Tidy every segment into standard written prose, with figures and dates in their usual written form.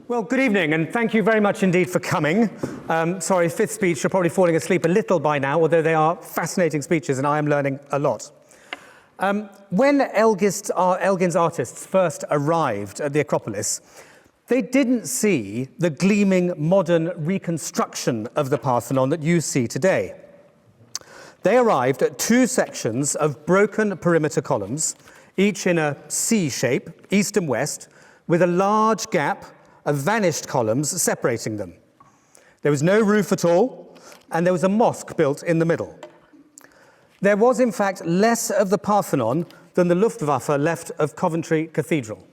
Well, good evening, and thank you very much indeed for coming. Sorry, fifth speech, you're probably falling asleep a little by now, although they are fascinating speeches, and I am learning a lot. When Elgin's artists first arrived at the Acropolis, they didn't see the gleaming modern reconstruction of the Parthenon that you see today. They arrived at two sections of broken perimeter columns, each in a C shape, east and west, with a large gap of vanished columns separating them. There was no roof at all, and there was a mosque built in the middle. There was, in fact, less of the Parthenon than the Luftwaffe left of Coventry Cathedral.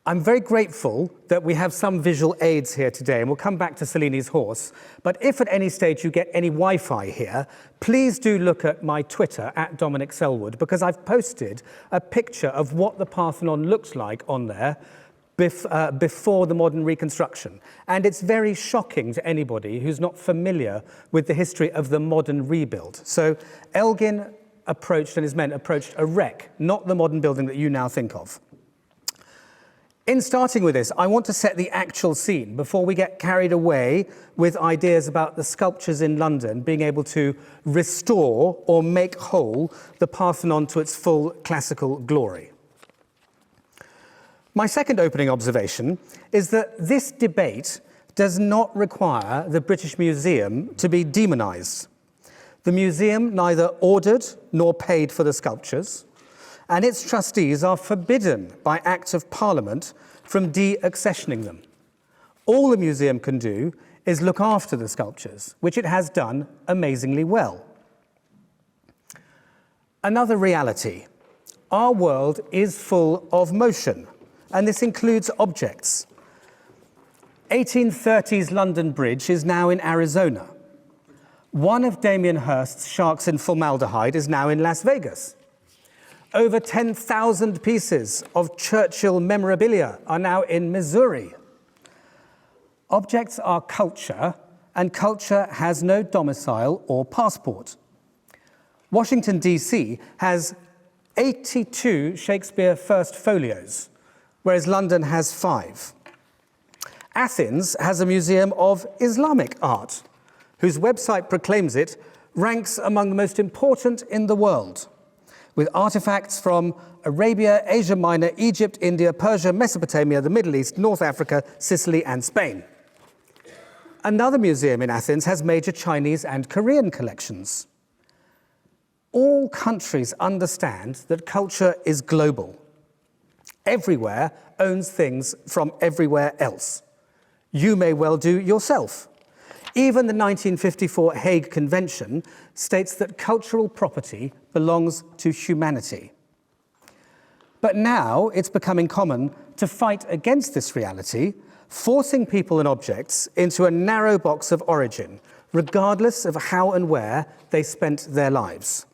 I'm very grateful that we have some visual aids here today, and we'll come back to Cellini's horse. But if at any stage you get any Wi-Fi here, please do look at my Twitter, @Dominic Selwood, because I've posted a picture of what the Parthenon looks like on there before the modern reconstruction. And it's very shocking to anybody who's not familiar with the history of the modern rebuild. So Elgin approached, and his men approached, a wreck, not the modern building that you now think of. In starting with this, I want to set the actual scene before we get carried away with ideas about the sculptures in London being able to restore or make whole the Parthenon to its full classical glory. My second opening observation is that this debate does not require the British Museum to be demonised. The museum neither ordered nor paid for the sculptures, and its trustees are forbidden by Act of Parliament from de-accessioning them. All the museum can do is look after the sculptures, which it has done amazingly well. Another reality: our world is full of motion, and this includes objects. 1830s London Bridge is now in Arizona. One of Damien Hirst's sharks in formaldehyde is now in Las Vegas. Over 10,000 pieces of Churchill memorabilia are now in Missouri. Objects are culture, and culture has no domicile or passport. Washington, D.C. has 82 Shakespeare First Folios, whereas London has 5. Athens has a museum of Islamic art, whose website proclaims it ranks among the most important in the world, with artifacts from Arabia, Asia Minor, Egypt, India, Persia, Mesopotamia, the Middle East, North Africa, Sicily, and Spain. Another museum in Athens has major Chinese and Korean collections. All countries understand that culture is global. Everywhere owns things from everywhere else. You may well do yourself. Even the 1954 Hague Convention states that cultural property belongs to humanity. But now it's becoming common to fight against this reality, forcing people and objects into a narrow box of origin, regardless of how and where they spent their lives.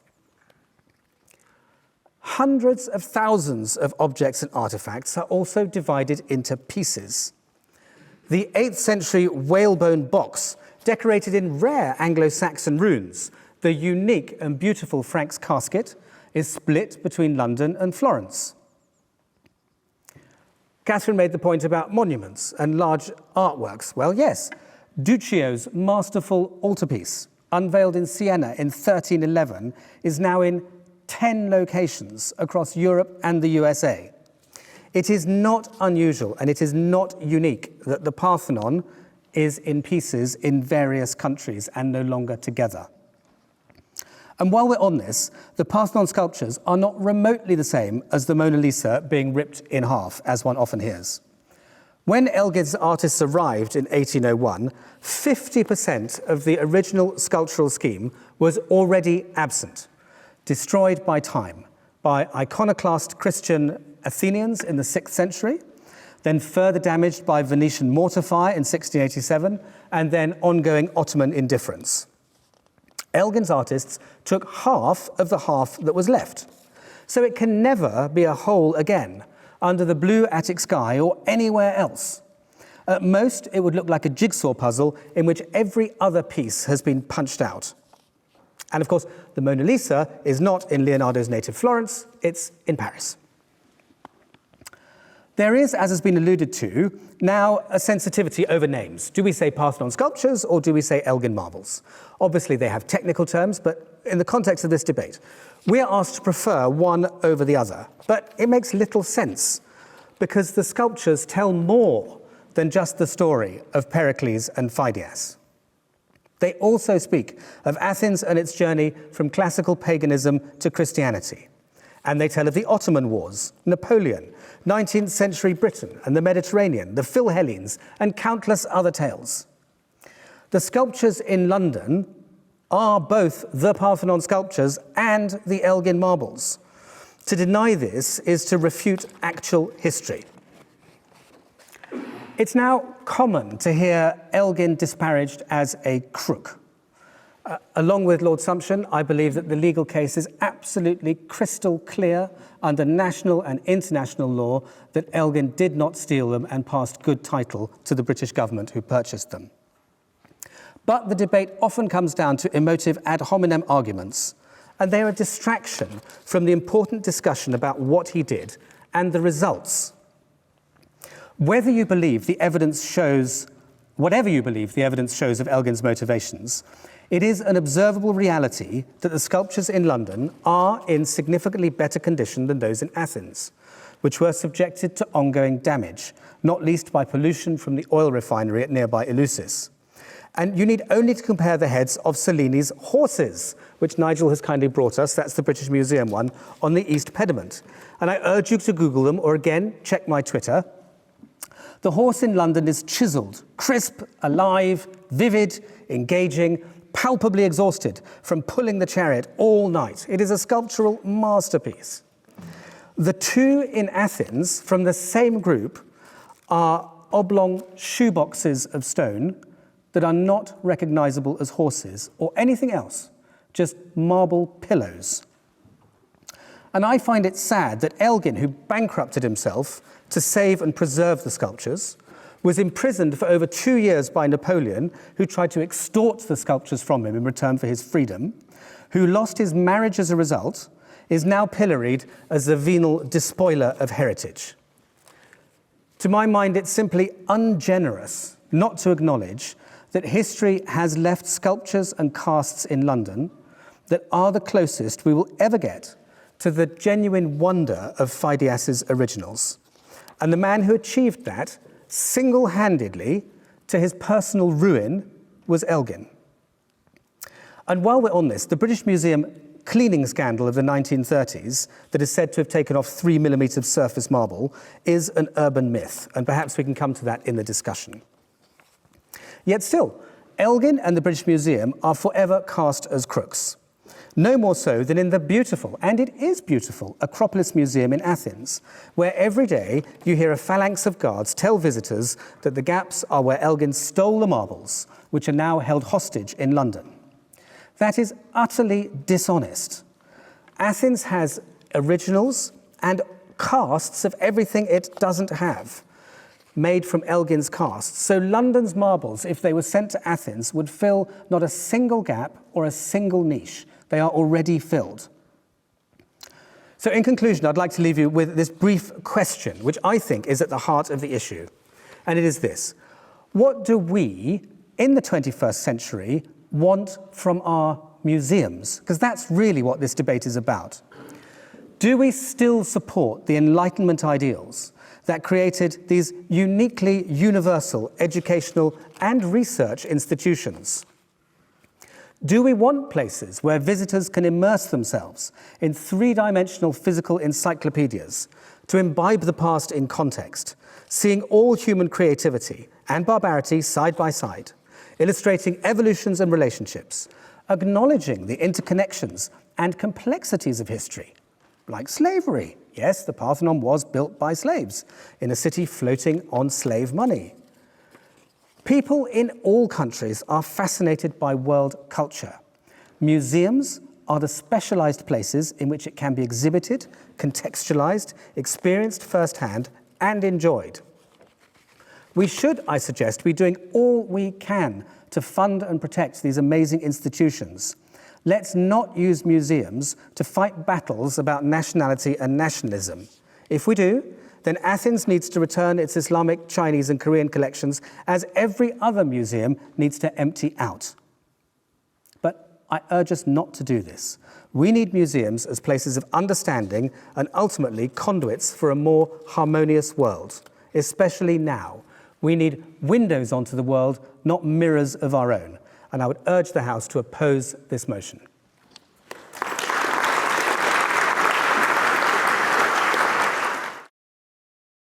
Hundreds of thousands of objects and artifacts are also divided into pieces. The 8th century whalebone box, decorated in rare Anglo-Saxon runes, the unique and beautiful Frank's casket, is split between London and Florence. Catherine made the point about monuments and large artworks. Well, yes, Duccio's masterful altarpiece, unveiled in Siena in 1311, is now in 10 locations across Europe and the USA. It is not unusual and it is not unique that the Parthenon is in pieces in various countries and no longer together. And while we're on this, the Parthenon sculptures are not remotely the same as the Mona Lisa being ripped in half, as one often hears. When Elgin's artists arrived in 1801, 50% of the original sculptural scheme was already absent, destroyed by time, by iconoclast Christian Athenians in the 6th century, then further damaged by Venetian mortar fire in 1687, and then ongoing Ottoman indifference. Elgin's artists took half of the half that was left, so it can never be a whole again, under the blue attic sky or anywhere else. At most, it would look like a jigsaw puzzle in which every other piece has been punched out. And of course, the Mona Lisa is not in Leonardo's native Florence, it's in Paris. There is, as has been alluded to, now a sensitivity over names. Do we say Parthenon sculptures or do we say Elgin marbles? Obviously, they have technical terms, but in the context of this debate, we are asked to prefer one over the other. But it makes little sense because the sculptures tell more than just the story of Pericles and Phidias. They also speak of Athens and its journey from classical paganism to Christianity. And they tell of the Ottoman Wars, Napoleon, 19th century Britain and the Mediterranean, the Philhellenes, and countless other tales. The sculptures in London are both the Parthenon sculptures and the Elgin marbles. To deny this is to refute actual history. It's now common to hear Elgin disparaged as a crook. Along with Lord Sumption, I believe that the legal case is absolutely crystal clear under national and international law that Elgin did not steal them and passed good title to the British government who purchased them. But the debate often comes down to emotive ad hominem arguments, and they're a distraction from the important discussion about what he did and the results. Whether you believe the evidence shows, whatever you believe the evidence shows of Elgin's motivations, it is an observable reality that the sculptures in London are in significantly better condition than those in Athens, which were subjected to ongoing damage, not least by pollution from the oil refinery at nearby Eleusis. And you need only to compare the heads of Cellini's horses, which Nigel has kindly brought us, that's the British Museum one, on the East Pediment. And I urge you to Google them, or again, check my Twitter. The horse in London is chiselled, crisp, alive, vivid, engaging, palpably exhausted from pulling the chariot all night. It is a sculptural masterpiece. The two in Athens from the same group are oblong shoeboxes of stone that are not recognizable as horses or anything else, just marble pillows. And I find it sad that Elgin, who bankrupted himself to save and preserve the sculptures, was imprisoned for over 2 years by Napoleon, who tried to extort the sculptures from him in return for his freedom, who lost his marriage as a result, is now pilloried as the venal despoiler of heritage. To my mind, it's simply ungenerous not to acknowledge that history has left sculptures and casts in London that are the closest we will ever get to the genuine wonder of Phidias's originals. And the man who achieved that single-handedly to his personal ruin was Elgin. And while we're on this, the British Museum cleaning scandal of the 1930s that is said to have taken off 3 millimetres of surface marble is an urban myth, and perhaps we can come to that in the discussion. Yet still, Elgin and the British Museum are forever cast as crooks. No more so than in the beautiful, and it is beautiful, Acropolis Museum in Athens, where every day you hear a phalanx of guards tell visitors that the gaps are where Elgin stole the marbles, which are now held hostage in London. That is utterly dishonest. Athens has originals and casts of everything it doesn't have, made from Elgin's casts. So London's marbles, if they were sent to Athens, would fill not a single gap or a single niche. They are already filled. So in conclusion, I'd like to leave you with this brief question, which I think is at the heart of the issue. And it is this: what do we, in the 21st century, want from our museums? Because that's really what this debate is about. Do we still support the Enlightenment ideals that created these uniquely universal educational and research institutions? Do we want places where visitors can immerse themselves in three-dimensional physical encyclopedias to imbibe the past in context, seeing all human creativity and barbarity side by side, illustrating evolutions and relationships, acknowledging the interconnections and complexities of history, like slavery? Yes, the Parthenon was built by slaves in a city floating on slave money. People in all countries are fascinated by world culture. Museums are the specialized places in which it can be exhibited, contextualized, experienced firsthand, and enjoyed. We should, I suggest, be doing all we can to fund and protect these amazing institutions. Let's not use museums to fight battles about nationality and nationalism. If we do, then Athens needs to return its Islamic, Chinese and Korean collections, as every other museum needs to empty out. But I urge us not to do this. We need museums as places of understanding and ultimately conduits for a more harmonious world, especially now. We need windows onto the world, not mirrors of our own. And I would urge the House to oppose this motion.